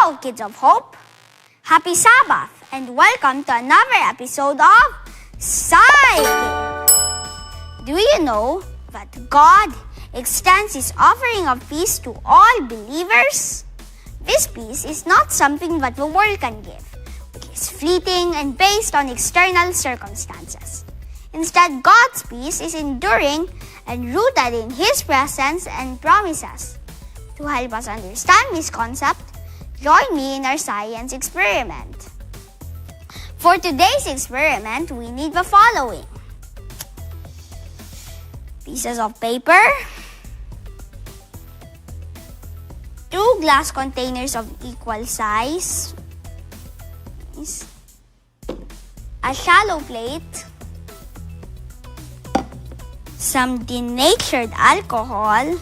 Hello, kids of hope. Happy Sabbath and welcome to another episode of Psychic. Do you know that God extends His offering of peace to all believers? This peace is not something that the world can give. It is fleeting and based on external circumstances. Instead, God's peace is enduring and rooted in His presence and promises. To help us understand this concept, join me in our science experiment. For today's experiment, we need the following: pieces of paper, 2 glass containers of equal size, a shallow plate, some denatured alcohol,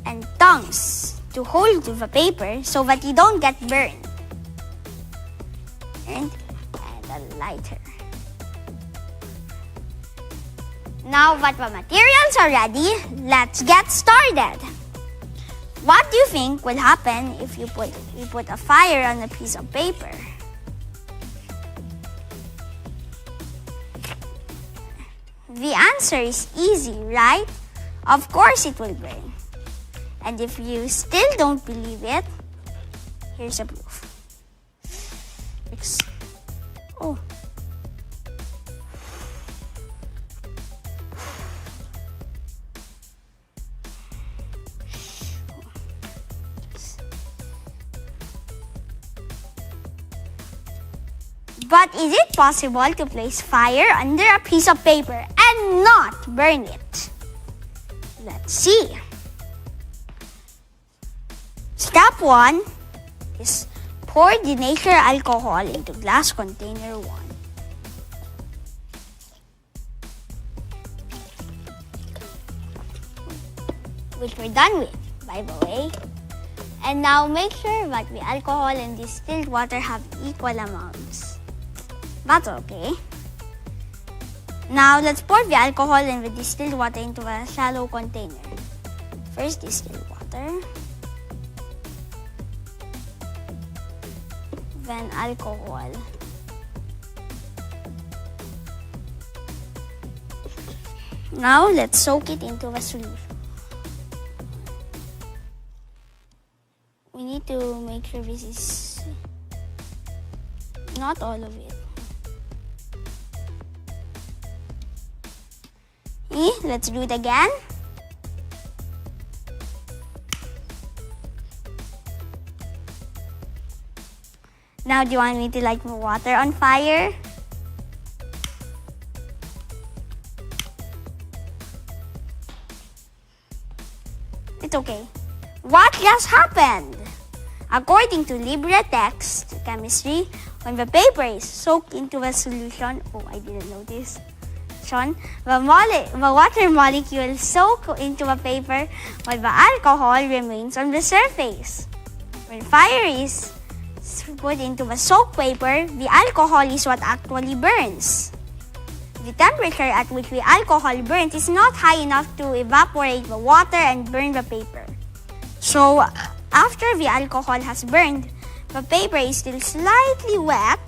and tongs to hold the paper so that you don't get burned, and a lighter. Now that the materials are ready, let's get started. What do you think will happen if you put a fire on a piece of paper? The answer is easy, right? Of course it will burn. And if you still don't believe it, here's a proof. Oh. But is it possible to place fire under a piece of paper and not burn it? Let's see. Step 1 is pour denatured alcohol into glass container 1. Which we're done with, by the way. And now make sure that the alcohol and distilled water have equal amounts. That's okay. Now let's pour the alcohol and the distilled water into a shallow container. First, distilled water. Then alcohol. Now let's soak it into the solution. We need to make sure this is not all of it. Okay, let's do it again. Now, do you want me to light the water on fire? It's okay. What just happened? According to LibreText Chemistry, when the paper is soaked into a solution, I didn't know this. The water molecule soak into the paper while the alcohol remains on the surface. When fire is put into the soaked paper, the alcohol is what actually burns. The temperature at which the alcohol burns is not high enough to evaporate the water and burn the paper. So, after the alcohol has burned, the paper is still slightly wet,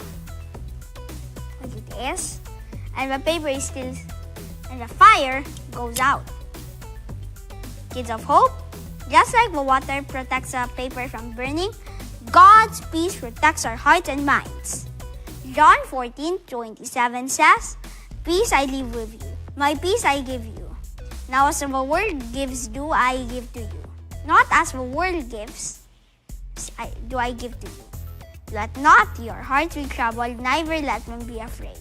like it is, and the paper is still, and the fire goes out. Kids of hope, just like the water protects the paper from burning, God's peace protects our hearts and minds. John 14:27 says, "Peace I leave with you, my peace I give you. Now as the world gives do I give to you. Not as the world gives do I give to you. Let not your hearts be troubled, neither let them be afraid."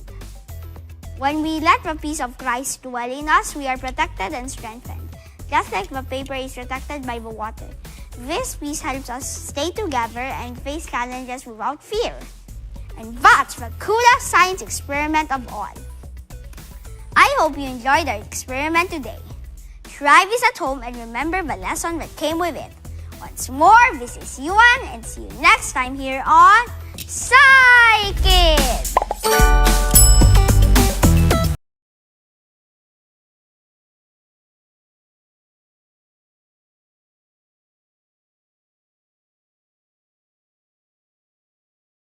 When we let the peace of Christ dwell in us, we are protected and strengthened, just like the paper is protected by the water. This peace helps us stay together and face challenges without fear. And that's the coolest science experiment of all. I hope you enjoyed our experiment today. Try this at home and remember the lesson that came with it. Once more, this is Yuan, and see you next time here on Psychic!